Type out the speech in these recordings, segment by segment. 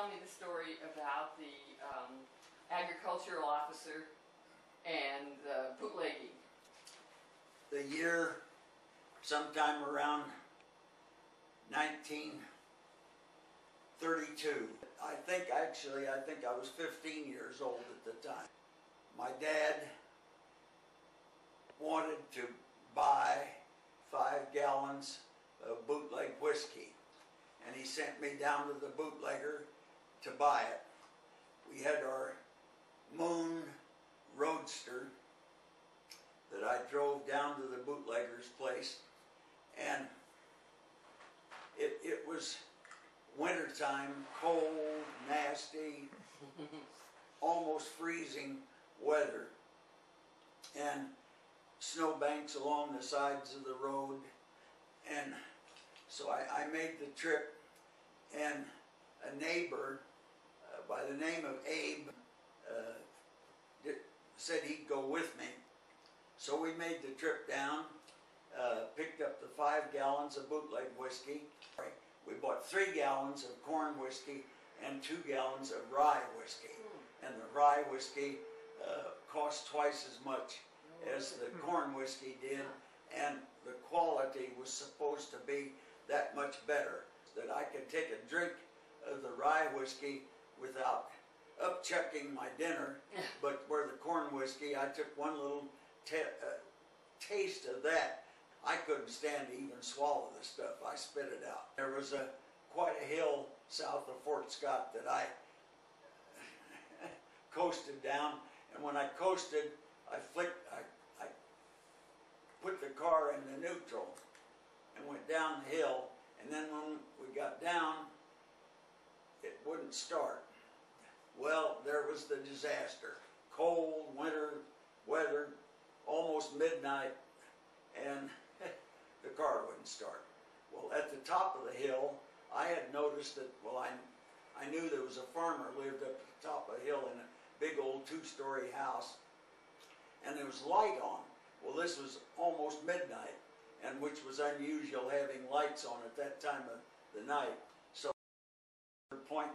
tell me the story about the agricultural officer and bootlegging. The year, sometime around 1932. I think I was 15 years old at the time. My dad wanted to buy 5 gallons of bootleg whiskey, and he sent me down to the bootlegger to buy it. We had our Moon Roadster that I drove down to the bootlegger's place, and it was wintertime, cold, nasty, almost freezing weather, and snowbanks along the sides of the road. And so I made the trip, and a neighbor by the name of Abe said he'd go with me. So we made the trip down, picked up the 5 gallons of bootleg whiskey. We bought 3 gallons of corn whiskey and 2 gallons of rye whiskey. And the rye whiskey cost twice as much as the corn whiskey did, and the quality was supposed to be that much better, that I could take a drink of the rye whiskey without upchucking my dinner. But where the corn whiskey, I took one little taste of that. I couldn't stand to even swallow the stuff. I spit it out. There was quite a hill south of Fort Scott that I coasted down, and when I coasted, I put the car into neutral and went down the hill, and then when we got down, it wouldn't start. Well, there was the disaster. Cold winter weather, almost midnight, and the car wouldn't start. Well, at the top of the hill, I had noticed that, well, I knew there was a farmer lived up at the top of the hill in a big old 2-story house, and there was light on. Well, this was almost midnight, and which was unusual having lights on at that time of the night. So at the point,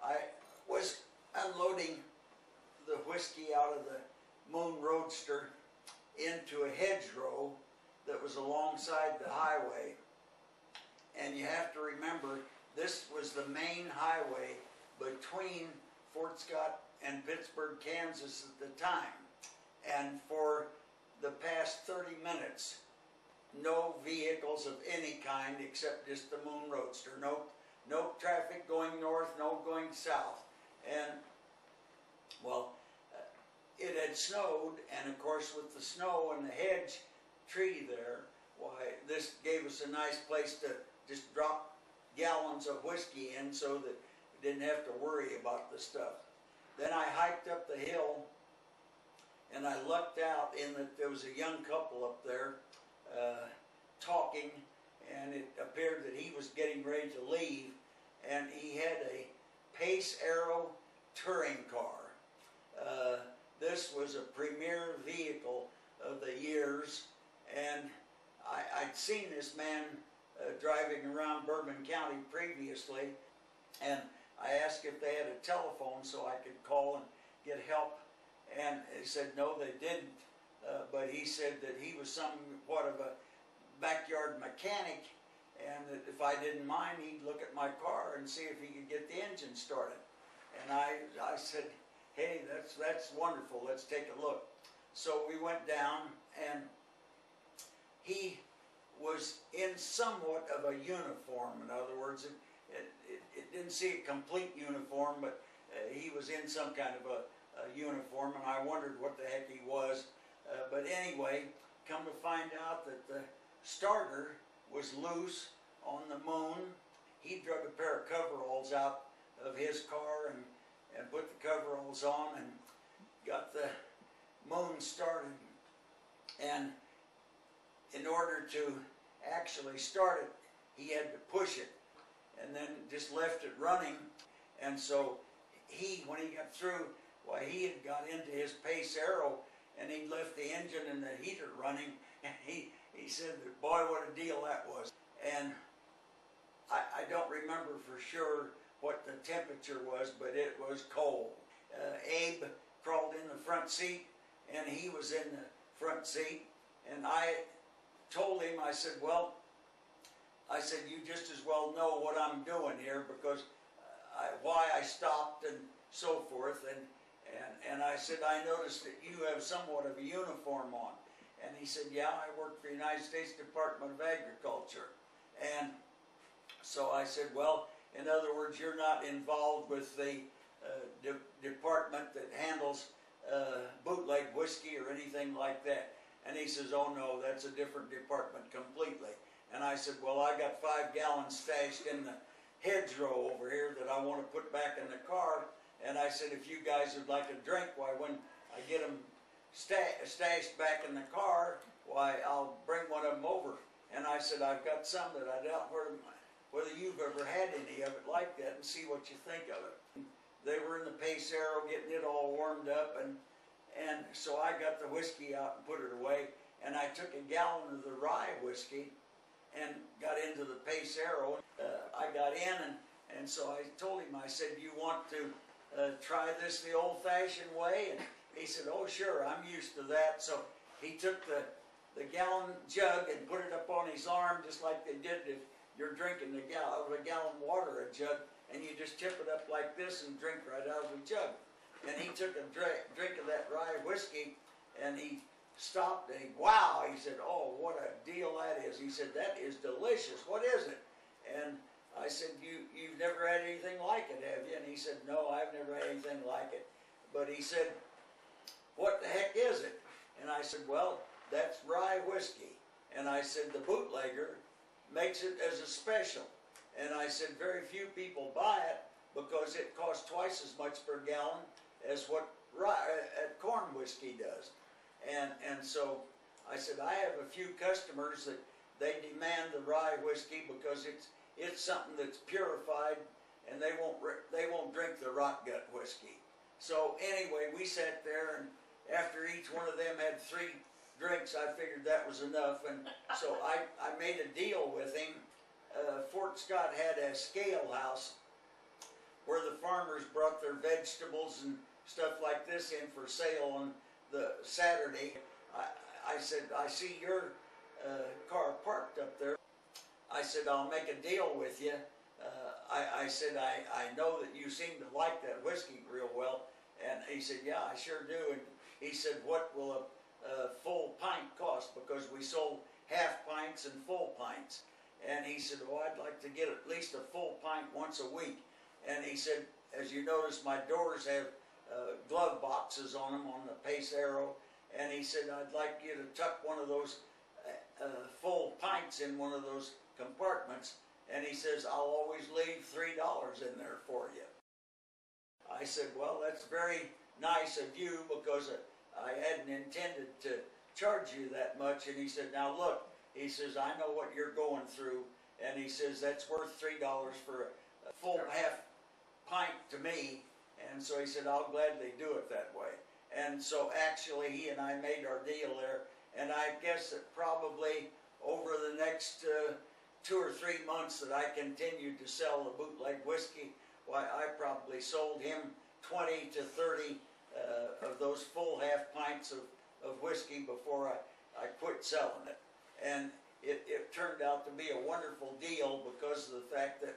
I was unloading the whiskey out of the Moon Roadster into a hedgerow that was alongside the highway. And you have to remember, this was the main highway between Fort Scott and Pittsburgh, Kansas at the time. And for the past 30 minutes, no vehicles of any kind except just the Moon Roadster. No traffic going north, no going south. And, well, it had snowed, and of course with the snow and the hedge tree there, why, this gave us a nice place to just drop gallons of whiskey in so that we didn't have to worry about the stuff. Then I hiked up the hill, and I lucked out in that there was a young couple up there talking, and it appeared that he was getting ready to leave, and he had a Pace Arrow touring car. This was a premier vehicle of the years, and I'd seen this man driving around Bourbon County previously, and I asked if they had a telephone so I could call and get help, and they said no, they didn't, but he said that he was somewhat of a backyard mechanic, and that if I didn't mind, he'd look at my car and see if he could get the engine started. And I said, hey, that's wonderful, let's take a look. So we went down, and he was in somewhat of a uniform. In other words, it didn't see a complete uniform, but he was in some kind of a uniform, and I wondered what the heck he was. But anyway, come to find out that the starter was loose on the Moon. He drug a pair of coveralls out of his car and put the coveralls on and got the Moon started. And in order to actually start it, he had to push it, and then just left it running. And so when he got through, why, he had got into his Pace Arrow, and he left the engine and the heater running, and he said that, boy, what a deal that was. And I don't remember for sure what the temperature was, but it was cold. Abe crawled in the front seat, and he was in the front seat, and I told him, I said, well, I said, you just as well know what I'm doing here, because why I stopped and so forth, and I said, I noticed that you have somewhat of a uniform on. And he said, yeah, I work for the United States Department of Agriculture. And so I said, well, in other words, you're not involved with the department that handles bootleg whiskey or anything like that. And he says, oh no, that's a different department completely. And I said, well, I got 5 gallons stashed in the hedgerow over here that I want to put back in the car. And I said, if you guys would like a drink, why, when I get them stashed back in the car, why, I'll bring one of them over. And I said, I've got some that I doubt whether you've ever had any of it like that, and see what you think of it. They were in the Pace Arrow getting it all warmed up, and so I got the whiskey out and put it away, and I took a gallon of the rye whiskey and got into the Pace Arrow. I got in, and so I told him, I said, you want to try this the old-fashioned way? And he said, oh sure, I'm used to that. So he took the gallon jug and put it up on his arm, just like they did if you're drinking out of a gallon water, a jug, and you just tip it up like this and drink right out of the jug. And he took a drink of that rye whiskey, and he stopped, and wow, he said, oh, what a deal that is. He said, that is delicious. What is it? And I said, you've never had anything like it, have you? And he said, no, I've never had anything like it. But he said, what the heck is it? And I said, well, that's rye whiskey. And I said, the bootlegger makes it as a special. And I said, very few people buy it because it costs twice as much per gallon as what corn whiskey does. And so I said, I have a few customers that they demand the rye whiskey because it's something that's purified, and they won't drink the rot gut whiskey. So anyway, we sat there, and after each one of them had 3 drinks, I figured that was enough, and so I made a deal with him. Fort Scott had a scale house where the farmers brought their vegetables and stuff like this in for sale on the Saturday. I said, I see your car parked up there. I said, I'll make a deal with you. I said, I know that you seem to like that whiskey real well. And he said, yeah, I sure do. And he said, what will a full pint cost? Because we sold half pints and full pints. And he said, oh, I'd like to get at least a full pint once a week. And he said, as you notice, my doors have glove boxes on them on the Pace Arrow. And he said, I'd like you to tuck one of those full pints in one of those compartments. And he says, I'll always leave $3 in there for you. I said, well, that's very nice of you, because I hadn't intended to charge you that much. And he said, now look, he says, I know what you're going through. And he says, that's worth $3 for a full half pint to me. And so he said, I'll gladly do it that way. And so actually he and I made our deal there. And I guess that probably over the next 2 or 3 months that I continued to sell the bootleg whiskey, why, I probably sold him 20 to 30 of those full half pints of whiskey before I quit selling it. And it turned out to be a wonderful deal because of the fact that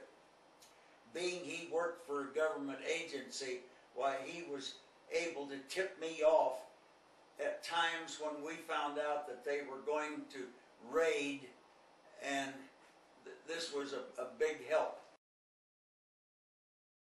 being he worked for a government agency, why, he was able to tip me off at times when we found out that they were going to raid, and this was a big help.